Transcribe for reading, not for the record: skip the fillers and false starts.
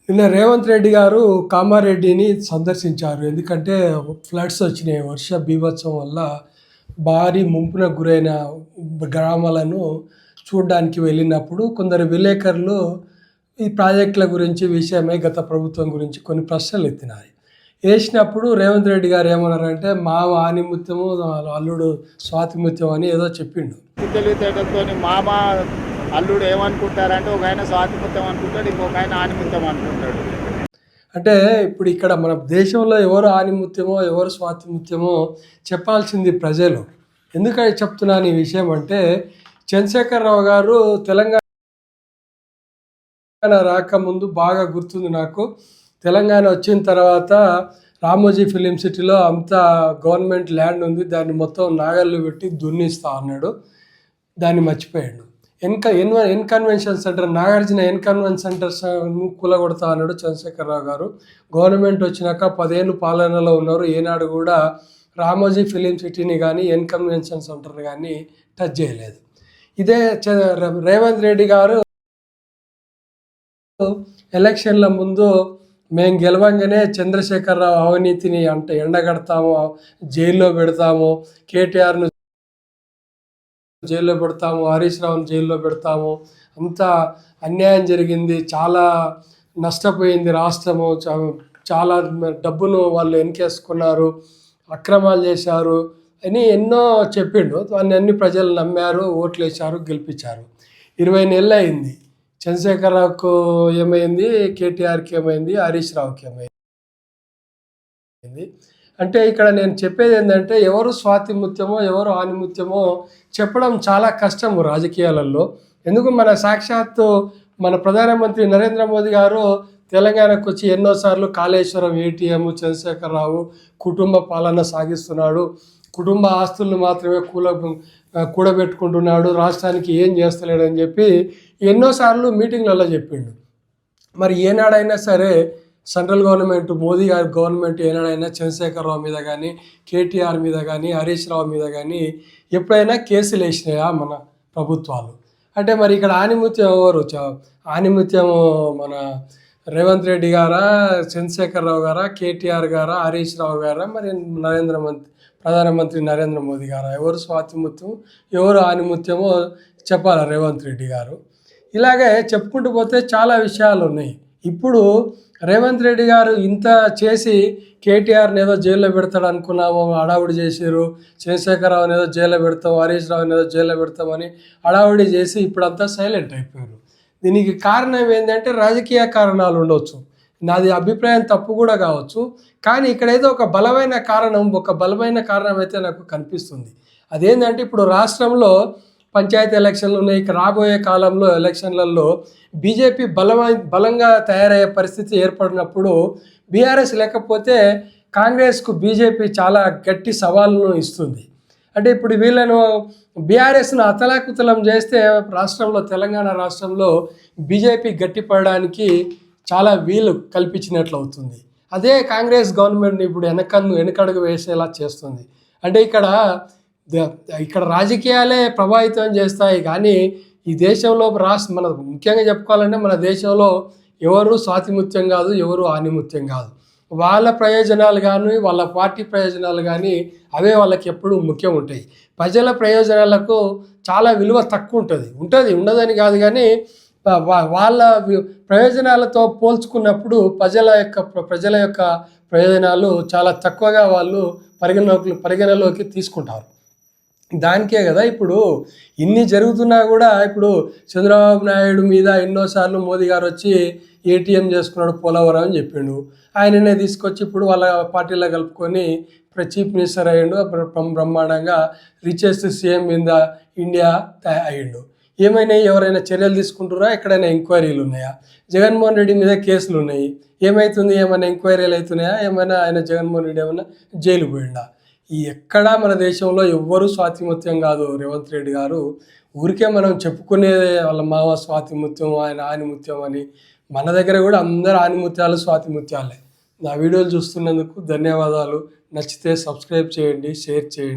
నిన్న రేవంత్ రెడ్డి గారు కామారెడ్డిని సందర్శించారు. ఎందుకంటే ఫ్లడ్స్ వచ్చినాయి. వర్ష బీభత్సం వల్ల భారీ ముంపునకు గురైన గ్రామాలను చూడడానికి వెళ్ళినప్పుడు కొందరు విలేకరులు ఈ ప్రాజెక్టుల గురించి విషయమై గత ప్రభుత్వం గురించి కొన్ని ప్రశ్నలు ఎత్తినారు. వేసినప్పుడు రేవంత్ రెడ్డి గారు ఏమన్నారంటే మామ ఆనిముత్యము అల్లుడు స్వాతిముత్యం అని ఏదో చెప్పిండు. తెలివితేటలతో మామ అల్లుడు ఏమనుకుంటారంటే ఒక ఆయన స్వాతిముత్యం అనుకుంటాడు, ఇంకొక ఆయన ఆనిముత్యం అనుకుంటాడు. అంటే ఇప్పుడు ఇక్కడ మన దేశంలో ఎవరు ఆనిముత్యమో ఎవరు స్వాతిముత్యమో చెప్పాల్సింది ప్రజలు. ఎందుకని చెప్తున్నాను ఈ విషయం అంటే, చంద్రశేఖరరావు గారు తెలంగాణ రాకముందు బాగా గుర్తుంది నాకు. తెలంగాణ వచ్చిన తర్వాత రామోజీ ఫిలిం సిటీలో అంతా గవర్నమెంట్ ల్యాండ్ ఉంది, దాన్ని మొత్తం నాగళ్ళు పెట్టి దున్నిస్తా అన్నాడు. దాన్ని మర్చిపోయాడు. N convention center, Nagarjuna N convention centers కూలగొడతా అన్నాడు చంద్రశేఖరరావు గారు. గవర్నమెంట్ వచ్చినాక 10 ఏళ్ళు పాలనలో ఉన్నారు. ఏనాడు కూడా రామోజీ ఫిలిం సిటీని కానీ ఎన్ కన్వెన్షన్ సెంటర్ని కానీ టచ్ చేయలేదు. ఇదే రేవంత్ రెడ్డి గారు ఎలక్షన్ల ముందు మేము గెలవంగానే చంద్రశేఖరరావు అవినీతిని ఎండగడతాము, జైల్లో పెడతాము, కేటీఆర్ను జైల్లో పెడతాము, హరీష్ రావుని జైల్లో పెడతాము, అంతా అన్యాయం జరిగింది, చాలా నష్టపోయింది రాష్ట్రము, చాలా డబ్బును వాళ్ళు వెనకేసుకున్నారు, అక్రమాలు చేశారు అని ఎన్నో చెప్పిండు. అన్ని ప్రజలు నమ్మారు, ఓట్లు వేశారు, గెలిపించారు. 20 నెలలు అయింది. చంద్రశేఖరరావుకు ఏమైంది, కేటీఆర్కి ఏమైంది, హరీష్ రావుకి ఏమైంది. అంటే ఇక్కడ నేను చెప్పేది ఏంటంటే, ఎవరు స్వాతిముత్యమో ఎవరు ఆనిముత్యమో చెప్పడం చాలా కష్టము రాజకీయాలలో. ఎందుకు మన సాక్షాత్తు మన ప్రధానమంత్రి నరేంద్ర మోదీ గారు తెలంగాణకు వచ్చి ఎన్నోసార్లు కాళేశ్వరం ఏటీఎం చంద్రశేఖరరావు కుటుంబ పాలన సాగిస్తున్నాడు, కుటుంబ ఆస్తులను మాత్రమే కూడబెట్టుకుంటున్నాడు, రాష్ట్రానికి ఏం చేస్తలేడని చెప్పి ఎన్నోసార్లు మీటింగ్లలో చెప్పిండు. మరి ఏనాడైనా సరే సెంట్రల్ గవర్నమెంట్, మోదీ గారి గవర్నమెంట్ ఏనాడైనా చంద్రశేఖరరావు మీద కానీ, కేటీఆర్ మీద కానీ, హరీష్ రావు మీద కానీ ఎప్పుడైనా కేసులు వేసినాయా మన ప్రభుత్వాలు? అంటే మరి ఇక్కడ ఆనిముత్యం ఎవరు? ఆనిముత్యం మన రేవంత్ రెడ్డి గారా, చంద్రశేఖరరావు గారా, కేటీఆర్ గారా, హరీష్ రావు గారా, మరి ప్రధానమంత్రి నరేంద్ర మోదీ గారా? ఎవరు స్వాతిముత్యం ఎవరు ఆనిముత్యమో చెప్పాలా రేవంత్ రెడ్డి గారు? ఇలాగే చెప్పుకుంటూ పోతే చాలా విషయాలు ఉన్నాయి. ఇప్పుడు రేవంత్ రెడ్డి గారు ఇంత చేసి కేటీఆర్ని ఏదో జైల్లో పెడతాడు అనుకున్నాము, హడావుడి చేసారు. చంద్రశేఖరరావుని ఏదో జైల్లో పెడతాం, హరీష్ రావుని ఏదో జైల్లో పెడతామని హడావుడి చేసి ఇప్పుడంతా సైలెంట్ అయిపోయారు. దీనికి కారణం ఏంటంటే రాజకీయ కారణాలు ఉండవచ్చు, నాది అభిప్రాయం తప్పు కూడా కావచ్చు. కానీ ఇక్కడ ఏదో ఒక బలమైన కారణం అయితే నాకు కనిపిస్తుంది. అదేంటంటే ఇప్పుడు రాష్ట్రంలో పంచాయతీ ఎలక్షన్లు ఉన్నాయి. ఇక రాబోయే కాలంలో ఎలక్షన్లలో బీజేపీ బలంగా తయారయ్యే పరిస్థితి ఏర్పడినప్పుడు బీఆర్ఎస్ లేకపోతే కాంగ్రెస్కు బీజేపీ చాలా గట్టి సవాళ్ళను ఇస్తుంది. అంటే ఇప్పుడు వీళ్ళను బీఆర్ఎస్ను అతలాకుతలం చేస్తే రాష్ట్రంలో, తెలంగాణ రాష్ట్రంలో బీజేపీ గట్టిపడడానికి చాలా వీలు కల్పించినట్లు అవుతుంది. అదే కాంగ్రెస్ గవర్నమెంట్ని ఇప్పుడు వెనకడుగు వేసేలా చేస్తుంది. అంటే ఇక్కడ రాజకీయాలే ప్రభావితం చేస్తాయి. కానీ ఈ దేశంలో మన ముఖ్యంగా చెప్పుకోవాలంటే మన దేశంలో ఎవరు స్వాతిముత్యం కాదు, ఎవరు ఆనిముత్యం కాదు. వాళ్ళ ప్రయోజనాలు కానీ, వాళ్ళ పార్టీ ప్రయోజనాలు కానీ అవే వాళ్ళకి ఎప్పుడూ ముఖ్యం ఉంటాయి. ప్రజల ప్రయోజనాలకు చాలా విలువ తక్కువ ఉండదని కాదు, కానీ వాళ్ళ ప్రయోజనాలతో పోల్చుకున్నప్పుడు ప్రజల యొక్క ప్రయోజనాలు చాలా తక్కువగా వాళ్ళు పరిగణలోకి తీసుకుంటారు. దానికే కదా ఇప్పుడు ఇన్ని జరుగుతున్నా కూడా ఇప్పుడు చంద్రబాబు నాయుడు మీద ఎన్నోసార్లు మోదీ గారు వచ్చి ఏటీఎం చేసుకున్నాడు పోలవరం అని చెప్పిండు. ఆయననే తీసుకొచ్చి ఇప్పుడు వాళ్ళ పార్టీలో కలుపుకొని చీఫ్ మినిస్టర్ అయ్యిండు, బ్రహ్మాండంగా richest CM in the India అయ్యిండు. ఏమైనా ఎవరైనా చర్యలు తీసుకుంటున్నారా? ఎక్కడైనా ఎంక్వైరీలు ఉన్నాయా? జగన్మోహన్ రెడ్డి మీద కేసులు ఉన్నాయి. ఏమవుతుంది? ఏమైనా ఎంక్వైరీలు అవుతున్నాయా? ఏమైనా ఆయన జగన్మోహన్ రెడ్డి ఏమైనా జైలు పోయిండా? ఎక్కడా మన దేశంలో ఎవ్వరూ స్వాతిముత్యం కాదు రేవంత్ రెడ్డి గారు. ఊరికే మనం చెప్పుకునే వాళ్ళ మామ స్వాతిముత్యం, ఆయన ఆనిముత్యం అని. మన దగ్గర కూడా అందరు ఆనిముత్యాలు స్వాతిముత్యాలే. నా వీడియోలు చూస్తున్నందుకు ధన్యవాదాలు. నచ్చితే సబ్స్క్రైబ్ చేయండి, షేర్ చేయండి.